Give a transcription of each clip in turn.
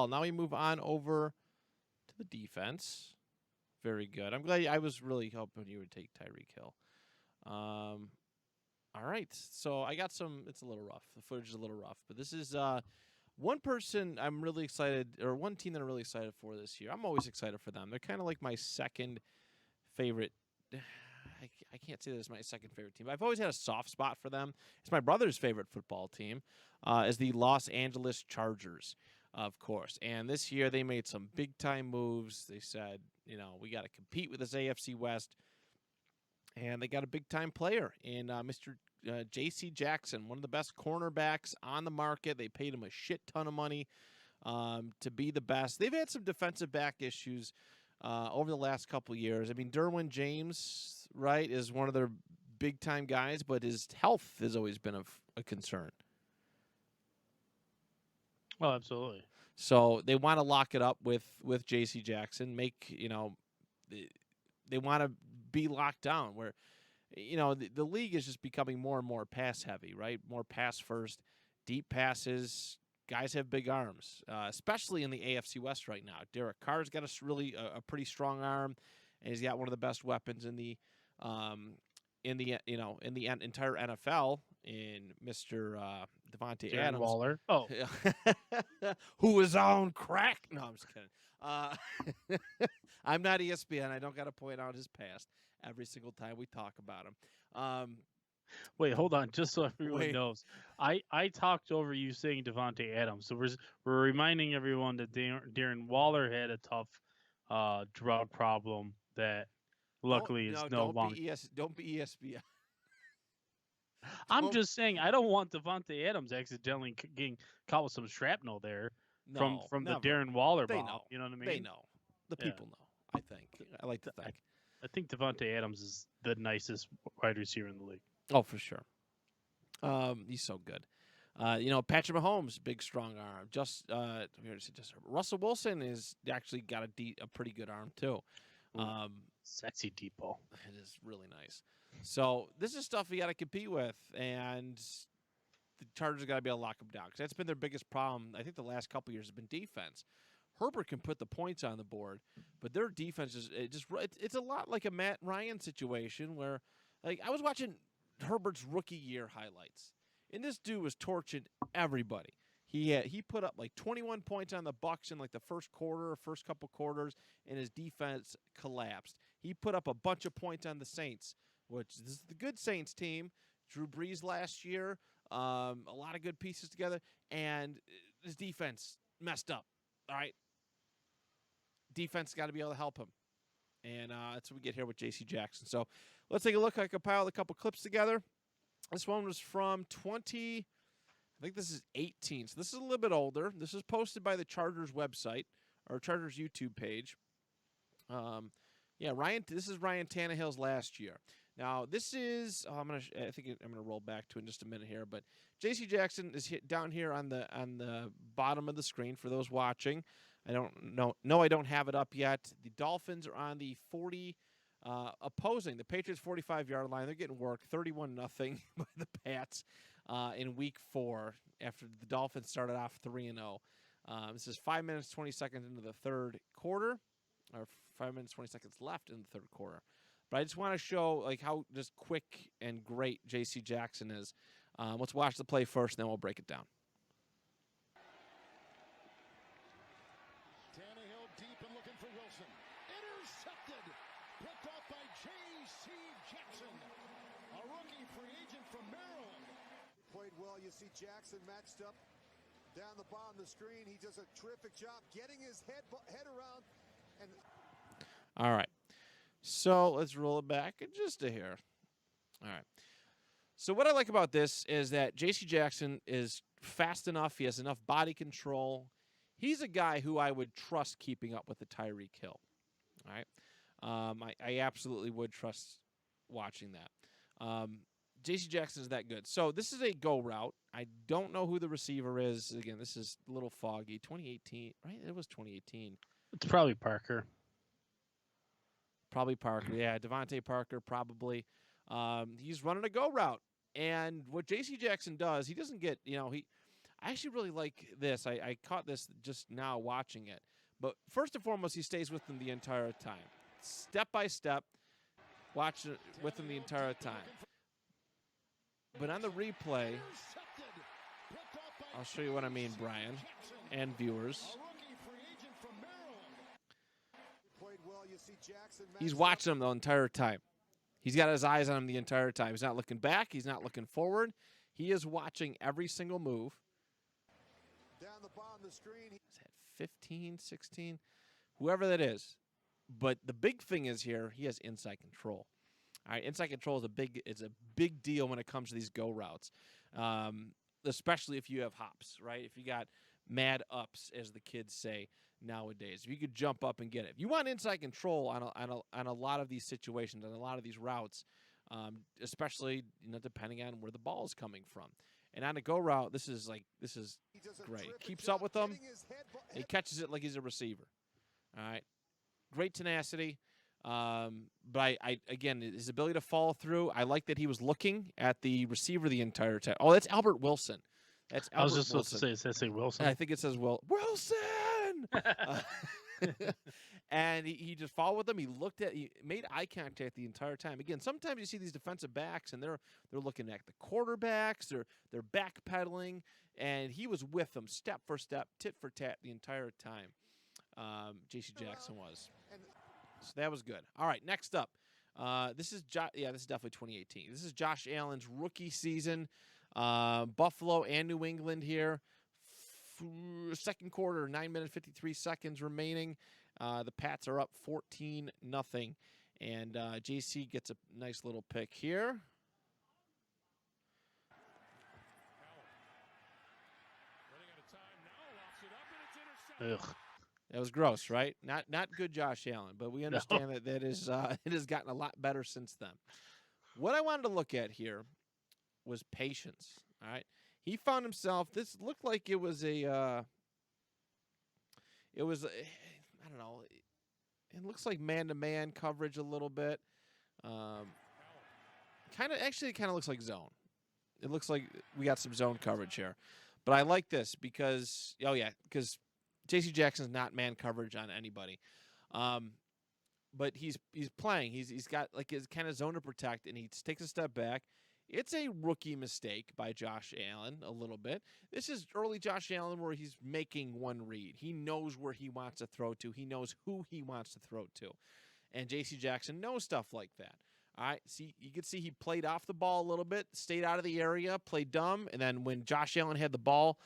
Now we move on over to the defense. Very good. I'm glad. I was really hoping you would take Tyreek Hill. All right. So I got some. It's a little rough. The footage is a little rough, but this is one person I'm really excited, or one team that I'm really excited for this year. I'm always excited for them. They're kind of like my second favorite. I can't say that it's my second favorite team, but I've always had a soft spot for them. It's my brother's favorite football team, is the Los Angeles Chargers, of course. And this year they made some big time moves. They said, we got to compete with this AFC West, and they got a big time player in Mr. J.C. Jackson, one of the best cornerbacks on the market. They paid him a shit ton of money to be the best. They've had some defensive back issues over the last couple of years. I mean, Derwin James, right, is one of their big time guys, but his health has always been a concern. Oh, absolutely. So they want to lock it up with J.C. Jackson. They want to be locked down where, the league is just becoming more and more pass heavy, right? More pass first, deep passes. Guys have big arms, especially in the AFC West right now. Derek Carr's got a pretty strong arm, and he's got one of the best weapons in the entire NFL in Mr. Devontae Darren Adams. Waller. Oh, Who is on crack? No, I'm just kidding. I'm not ESPN. I don't got to point out his past every single time we talk about him. wait, hold on. Just so everyone Wait. knows, I talked over you saying Devontae Adams. So we're reminding everyone that Darren Waller had a tough drug problem that luckily is no longer. Don't be ESPN. I'm just saying I don't want Devontae Adams accidentally getting caught with some shrapnel there from the never. Darren Waller They bomb. know. You know what I mean? They know. The people know. I think. I like to think. I think Devontae Adams is the nicest wide receiver in the league. Oh, for sure. He's so good. Patrick Mahomes, big strong arm. Russell Wilson is actually got a pretty good arm too. Sexy deep ball. It is really nice. So this is stuff we got to compete with, and the Chargers got to be able to lock them down because that's been their biggest problem. I think the last couple of years has been defense. Herbert can put the points on the board, but their defense it's a lot like a Matt Ryan situation where, like, I was watching Herbert's rookie year highlights, and this dude was torching everybody. He put up like 21 points on the Bucs in like the first couple quarters, and his defense collapsed. He put up a bunch of points on the Saints, which this is the good Saints team. Drew Brees last year, a lot of good pieces together, and his defense messed up. All right, defense got to be able to help him, and that's what we get here with J.C. Jackson. So let's take a look. I compiled a couple clips together. This one was from 20. I think this is 18. So this is a little bit older. This is posted by the Chargers website or Chargers YouTube page. Ryan. This is Ryan Tannehill's last year. Now this is. I think I'm gonna roll back to it in just a minute here. But J.C. Jackson is down here on the bottom of the screen for those watching. I don't know. No, I don't have it up yet. The Dolphins are on the 40. Opposing the Patriots 45-yard line. They're getting worked 31-0 by the Pats in week 4 after the Dolphins started off 3-0. This is 5 minutes 20 seconds into the third quarter, or 5 minutes 20 seconds left in the third quarter. But I just want to show like how just quick and great J.C. Jackson is. Let's watch the play first, and then we'll break it down. Tannehill deep and looking for Wilson. Intercepted. Picked up by J.C. Jackson, a rookie free agent from Maryland. Played well. You see Jackson matched up down the bottom of the screen. He does a terrific job getting his head around. And all right. So let's roll it back just to here. All right. So what I like about this is that J.C. Jackson is fast enough. He has enough body control. He's a guy who I would trust keeping up with the Tyreek Hill. All right. I absolutely would trust watching that. J.C. Jackson is that good. So this is a go route. I don't know who the receiver is. Again, this is a little foggy. 2018, right? It was 2018. It's probably Parker. Probably Parker. Yeah, Devontae Parker probably. He's running a go route. And what J.C. Jackson does, he doesn't get, I actually really like this. I caught this just now watching it. But first and foremost, he stays with them the entire time. Step by step, watch it with them the entire time. But on the replay, I'll show you what I mean, Brian, and viewers. He's watching them the entire time. He's got his eyes on him the entire time. He's not looking back. He's not looking forward. He is watching every single move. Down the bottom of the screen. Is that 15, 16? Whoever that is. But the big thing is here, he has inside control. All right, inside control is a big deal when it comes to these go routes, especially if you have hops, right? If you got mad ups, as the kids say nowadays, if you could jump up and get it. If you want inside control on a lot of these situations, on a lot of these routes, especially depending on where the ball is coming from. And on a go route, this is great. Keeps up with them. He catches it like he's a receiver. All right, great tenacity. But I again, his ability to follow through. I like that he was looking at the receiver the entire time. Oh, that's Albert Wilson. That's Albert I was just Wilson. supposed to say, does that say Wilson? I think it says Wilson. And he just followed with him. He made eye contact the entire time. Again, sometimes you see these defensive backs and they're looking at the quarterbacks. They're backpedaling, and he was with them step for step, tit for tat the entire time. J.C. Jackson was. So that was good. All right, next up. This is definitely 2018. This is Josh Allen's rookie season. Buffalo and New England here. Second quarter, 9 minutes, 53 seconds remaining. The Pats are up 14-0. And JC gets a nice little pick here. Ugh. That was gross, right? Not good, Josh Allen, but we understand that it has gotten a lot better since then. What I wanted to look at here was patience. All right, he found himself. This looked like it was I don't know. It looks like man-to-man coverage a little bit. Kind of looks like zone. It looks like we got some zone coverage here, but I like this because J.C. Jackson's not man coverage on anybody, but he's playing. He's got like his kind of zone to protect, and he takes a step back. It's a rookie mistake by Josh Allen a little bit. This is early Josh Allen where he's making one read. He knows where he wants to throw to. He knows who he wants to throw to, and J.C. Jackson knows stuff like that. All right, see, you can see he played off the ball a little bit, stayed out of the area, played dumb, and then when Josh Allen had the ball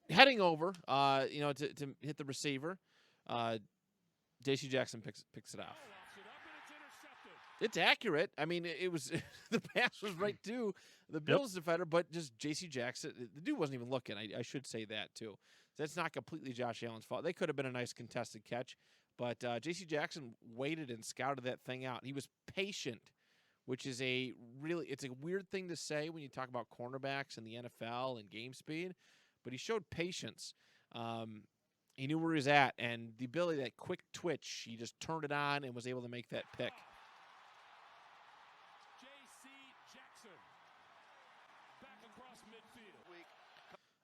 heading over, to hit the receiver, J.C. Jackson picks it off. It's accurate. I mean, it was the pass was right to the Bills defender, but just J.C. Jackson, the dude wasn't even looking. I should say that too. That's not completely Josh Allen's fault. They could have been a nice contested catch, but J.C. Jackson waited and scouted that thing out. He was patient, which is it's a weird thing to say when you talk about cornerbacks in the NFL and game speed. But he showed patience. He knew where he was at, and the ability, that quick twitch, he just turned it on and was able to make that pick. J.C. Jackson back across midfield.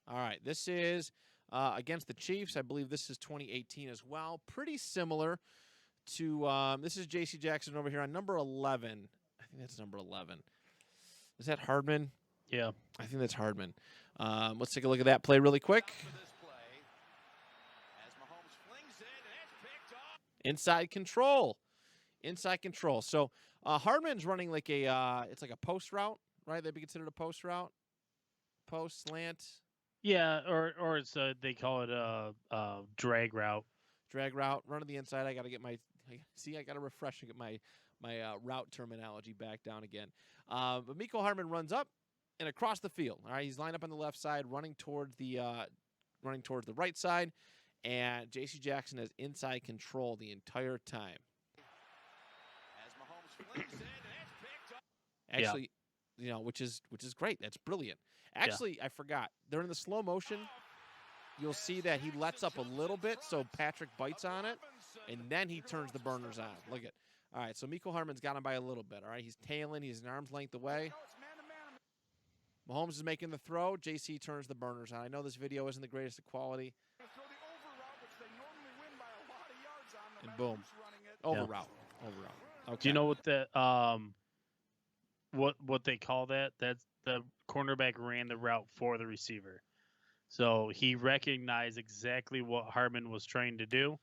All right, this is against the Chiefs. I believe this is 2018 as well. Pretty similar to this is J.C. Jackson over here on number 11. I think that's number 11. Is that Hardman? Yeah. I think that's Hardman. Let's take a look at that play really quick. Inside control. So Hardman's running like it's like a post route, right? That'd be considered a post route, post slant. Yeah, or it's they call it a drag route. Drag route, run to the inside. I got to refresh and get my route terminology back down again. But Mecole Hardman runs up and across the field. All right, he's lined up on the left side, running towards the right side, and J.C. Jackson has inside control the entire time. Actually, which is great. That's brilliant. Actually, I forgot. During the slow motion, you'll see that he lets up a little bit, so Patrick bites on it, and then he turns the burners on. Look at. All right, so Mecole Hardman's got him by a little bit. All right, he's tailing. He's an arm's length away. Mahomes is making the throw. JC turns the burners on. I know this video isn't the greatest of quality. And boom. Over route. Over route. Okay. Do you know what that what they call that? That's the cornerback ran the route for the receiver. So he recognized exactly what Hardman was trying to do,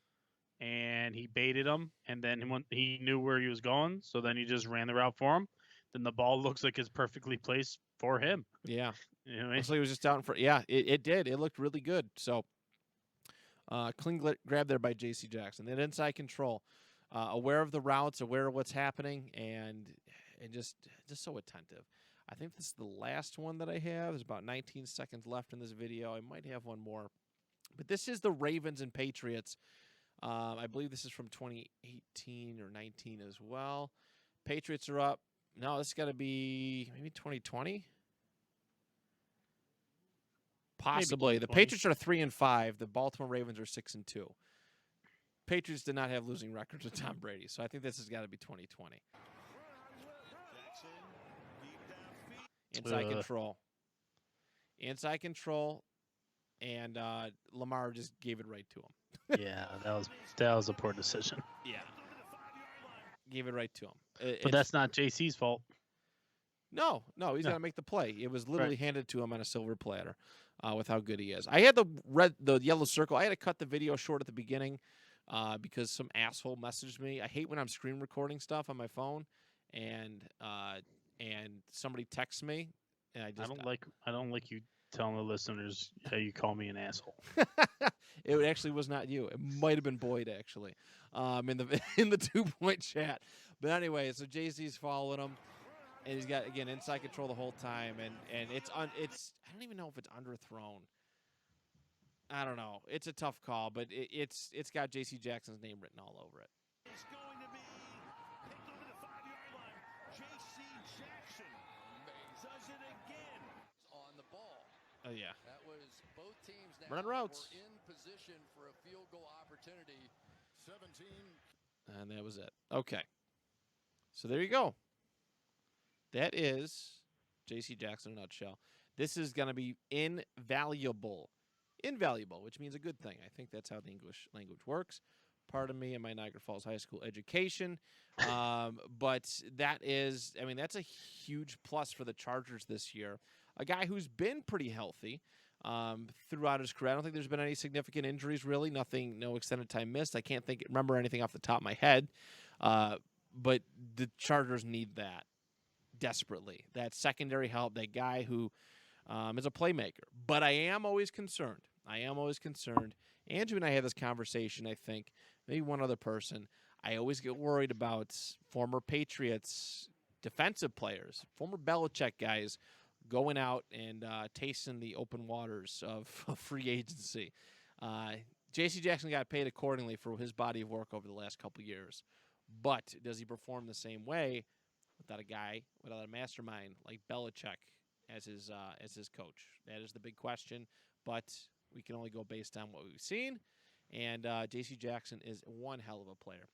and he baited him, and then when he knew where he was going, so then he just ran the route for him. Then the ball looks like it's perfectly placed for him. Yeah. You know what I mean? So he was just out in front. Yeah, it did. It looked really good. So clean grab there by J.C. Jackson. That inside control. Aware of the routes, aware of what's happening, and just so attentive. I think this is the last one that I have. There's about 19 seconds left in this video. I might have one more. But this is the Ravens and Patriots. I believe this is from 2018 or 19 as well. Patriots are up. No, this has got to be maybe 2020. Possibly. The Patriots are 3-5. The Baltimore Ravens are 6-2. Patriots did not have losing records with Tom Brady, so I think this has got to be 2020. Inside control. Inside control, and Lamar just gave it right to him. Yeah, that was a poor decision. Yeah. Gave it right to him. But that's not JC's fault. No, he's got to make the play. It was literally handed to him on a silver platter with how good he is. I had the yellow circle. I had to cut the video short at the beginning because some asshole messaged me. I hate when I'm screen recording stuff on my phone and somebody texts me and I don't like you telling the listeners how you call me an asshole. It actually was not you. It might have been Boyd actually in the 2-point chat. But anyway, so JC's following him. And he's got, again, inside control the whole time, and it's I don't even know if it's underthrown. I don't know. It's a tough call, but it's got J.C. Jackson's name written all over it. It's going to be picked over the 5-yard line. J.C. Jackson does it again on the ball. Oh yeah. That was both teams now Run routes. were in position for a field goal opportunity. 17. And that was it. Okay. So there you go. That is J.C. Jackson in a nutshell. This is going to be invaluable. Invaluable, which means a good thing. I think that's how the English language works. Pardon me and my Niagara Falls High School education. But that's a huge plus for the Chargers this year. A guy who's been pretty healthy throughout his career. I don't think there's been any significant injuries, really. Nothing, no extended time missed. I can't remember anything off the top of my head. But the Chargers need that desperately. That secondary help, that guy who is a playmaker. But I am always concerned. Andrew and I had this conversation, I think, maybe one other person. I always get worried about former Patriots defensive players, former Belichick guys going out and tasting the open waters of free agency. J.C. Jackson got paid accordingly for his body of work over the last couple of years. But does he perform the same way without a mastermind like Belichick as his coach? That is the big question. But we can only go based on what we've seen. And J.C. Jackson is one hell of a player.